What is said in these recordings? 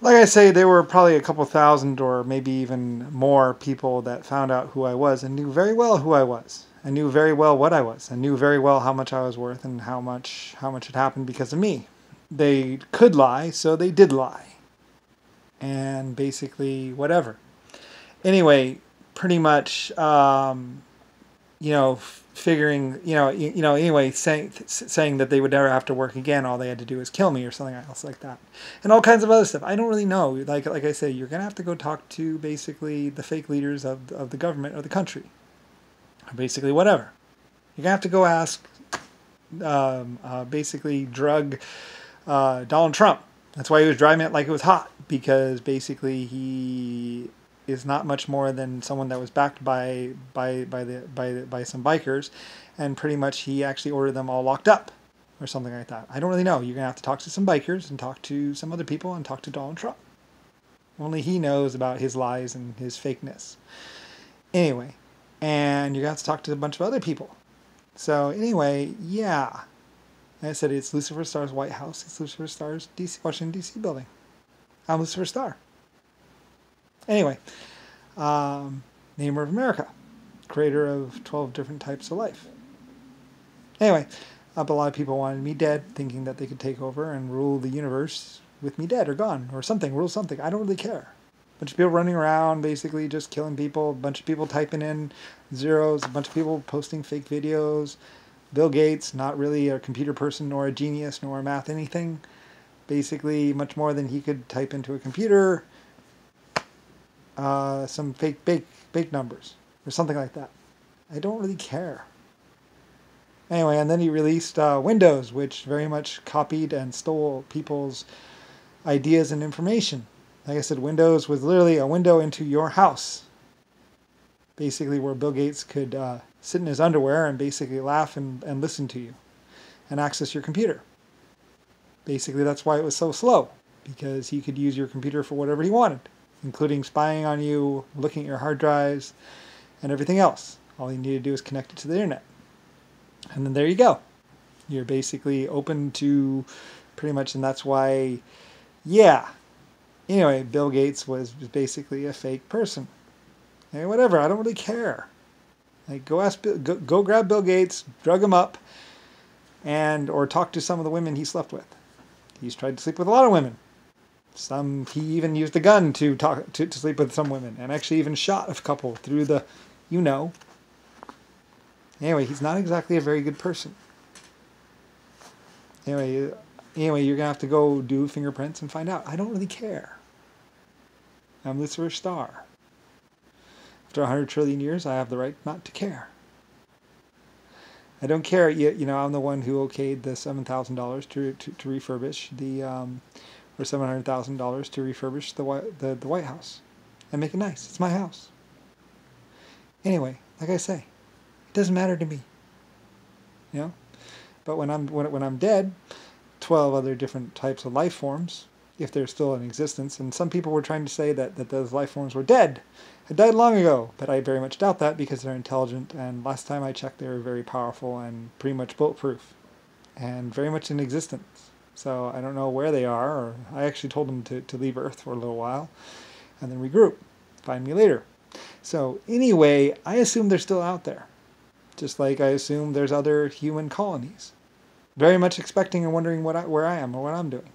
Like I say, there were probably a couple thousand or maybe even more people that found out who I was and knew very well who I was. I knew very well what I was. I knew very well how much I was worth and how much had happened because of me. They could lie, so they did lie. And basically whatever. Anyway, pretty much figuring, anyway, saying that they would never have to work again. All they had to do is kill me or something else like that, and all kinds of other stuff. I don't really know. Like I say, you're gonna have to go talk to basically the fake leaders of the government or the country, or basically whatever. You're gonna have to go ask, basically drug Donald Trump. That's why he was driving it like it was hot, because basically he is not much more than someone that was backed by some bikers, and pretty much he actually ordered them all locked up or something like that. I don't really know. You're gonna have to talk to some bikers and talk to some other people and talk to Donald Trump. Only he knows about his lies and his fakeness. Anyway, and you're gonna have to talk to a bunch of other people. So anyway, yeah. Like I said, it's Lucifer Starr's White House. It's Lucifer Starr's Washington D.C. building. I'm Lucifer Starr. Anyway, Namer of America, creator of 12 different types of life. Anyway, a lot of people wanted me dead, thinking that they could take over and rule the universe with me dead or gone or something, rule something. I don't really care. A bunch of people running around, basically just killing people, a bunch of people typing in zeros, a bunch of people posting fake videos. Bill Gates, not really a computer person nor a genius nor a math anything. Basically, much more than he could type into a computer. Some fake numbers or something like that. I don't really care. Anyway, and then he released Windows, which very much copied and stole people's ideas and information. Like I said, Windows was literally a window into your house. Basically, where Bill Gates could sit in his underwear and basically laugh and listen to you and access your computer. Basically, that's why it was so slow, because he could use your computer for whatever he wanted, including spying on you, looking at your hard drives, and everything else. All you need to do is connect it to the internet. And then there you go. You're basically open to pretty much, and that's why, yeah. Anyway, Bill Gates was basically a fake person. Hey, whatever, I don't really care. Like, go grab Bill Gates, drug him up, or talk to some of the women he slept with. He's tried to sleep with a lot of women. He even used a gun to sleep with some women, and actually even shot a couple through the, Anyway, he's not exactly a very good person. Anyway, you're gonna have to go do fingerprints and find out. I don't really care. I'm Lucifer Starr. After 100 trillion years, I have the right not to care. I don't care. I'm the one who okayed the $7,000 to refurbish or $700,000 to refurbish the White House and make it nice. It's my house. Anyway, like I say, it doesn't matter to me. But when I'm dead, 12 other different types of life forms, if they're still in existence, and some people were trying to say that those life forms were dead. Had died long ago, but I very much doubt that, because they're intelligent, and last time I checked they were very powerful and pretty much bulletproof and very much in existence. So I don't know where they are, or I actually told them to leave Earth for a little while and then regroup, find me later. So anyway, I assume they're still out there, just like I assume there's other human colonies, very much expecting and wondering where I am or what I'm doing.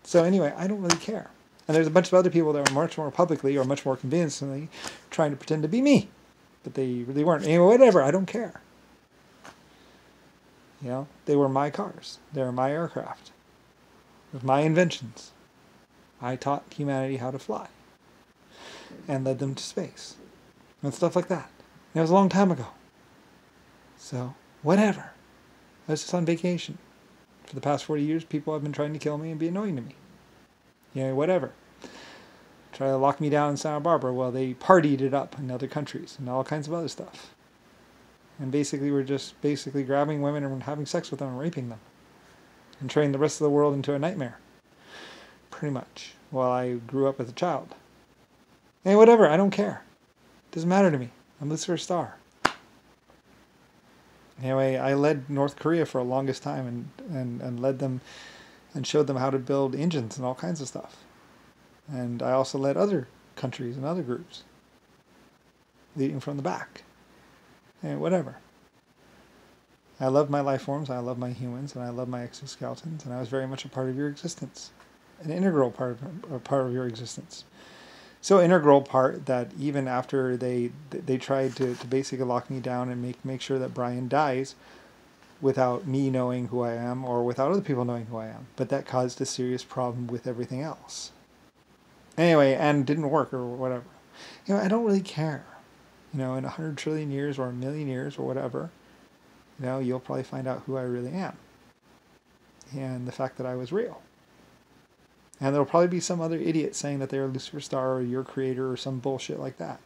So anyway, I don't really care. And there's a bunch of other people that were much more publicly or much more convincingly trying to pretend to be me. But they really weren't. Anyway, whatever, I don't care. They were my cars. They were my aircraft. With my inventions. I taught humanity how to fly. And led them to space. And stuff like that. And it was a long time ago. So, whatever. I was just on vacation. For the past 40 years, people have been trying to kill me and be annoying to me. Whatever. Try to lock me down in Santa Barbara. Well, they partied it up in other countries and all kinds of other stuff. And basically, we're just grabbing women and having sex with them and raping them. And turning the rest of the world into a nightmare. Pretty much. While I grew up as a child. Hey, whatever. I don't care. It doesn't matter to me. I'm Lucifer Starr. Anyway, I led North Korea for the longest time and led them and showed them how to build engines and all kinds of stuff. And I also led other countries and other groups, leading from the back. And whatever. I love my life forms, I love my humans, and I love my exoskeletons, and I was very much a part of your existence. An integral part of your existence. So integral part that even after they tried to basically lock me down and make sure that Brian dies without me knowing who I am or without other people knowing who I am. But that caused a serious problem with everything else. Anyway, and didn't work or whatever. I don't really care. In 100 trillion years or a million years or whatever, you'll probably find out who I really am. And the fact that I was real. And there'll probably be some other idiot saying that they're Lucifer Star or your creator or some bullshit like that.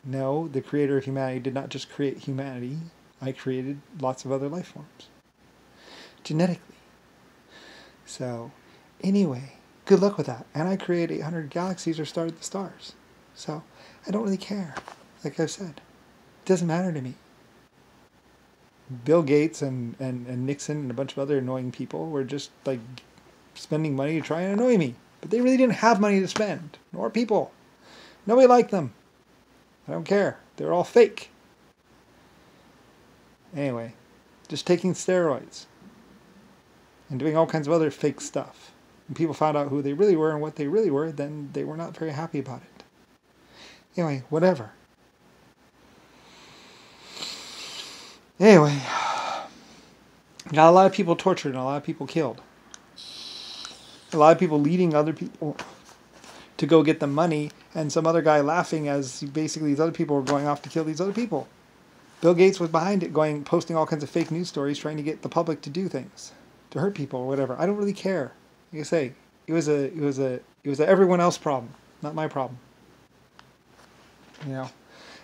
No, the creator of humanity did not just create humanity. I created lots of other life forms. Genetically. So, anyway, good luck with that. And I created 800 galaxies or started the stars. So, I don't really care. Like I've said. It doesn't matter to me. Bill Gates and Nixon and a bunch of other annoying people were just like spending money to try and annoy me. But they really didn't have money to spend. Nor people. Nobody liked them. I don't care. They're all fake. Anyway, just taking steroids. And doing all kinds of other fake stuff. When people found out who they really were and what they really were, then they were not very happy about it. Anyway, whatever. Anyway, got a lot of people tortured and a lot of people killed. A lot of people leading other people to go get the money, and some other guy laughing as basically these other people were going off to kill these other people. Bill Gates was behind it, posting all kinds of fake news stories, trying to get the public to do things, to hurt people or whatever. I don't really care. Like I say, it was a everyone else problem, not my problem.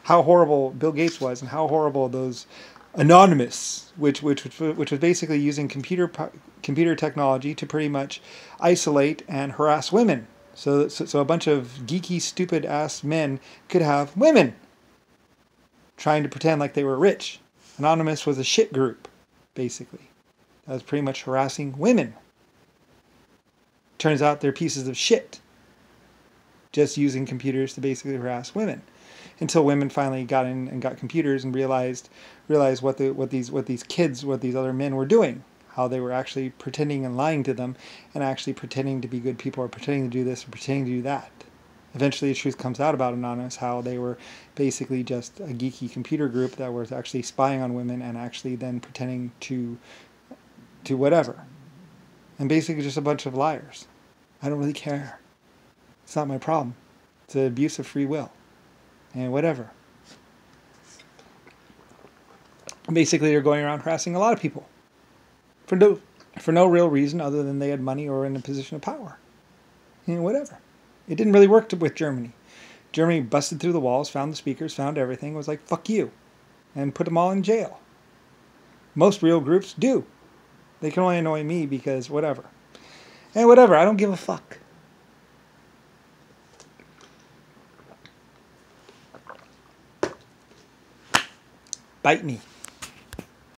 How horrible Bill Gates was, and how horrible those Anonymous, which was basically using computer technology to pretty much isolate and harass women. So a bunch of geeky, stupid ass men could have women trying to pretend like they were rich. Anonymous was a shit group, basically. That was pretty much harassing women. Turns out they're pieces of shit. Just using computers to basically harass women. Until women finally got in and got computers and realized what these other men were doing. How they were actually pretending and lying to them, and actually pretending to be good people, or pretending to do this, or pretending to do that. Eventually the truth comes out about Anonymous, how they were basically just a geeky computer group that was actually spying on women and actually then pretending to whatever. And basically just a bunch of liars. I don't really care. It's not my problem. It's an abuse of free will. And whatever. Basically they're going around harassing a lot of people. For no real reason other than they had money or in a position of power. Whatever. It didn't really work with Germany. Germany busted through the walls, found the speakers, found everything, was like, fuck you. And put them all in jail. Most real groups do. They can only annoy me because whatever. And whatever, I don't give a fuck. Bite me.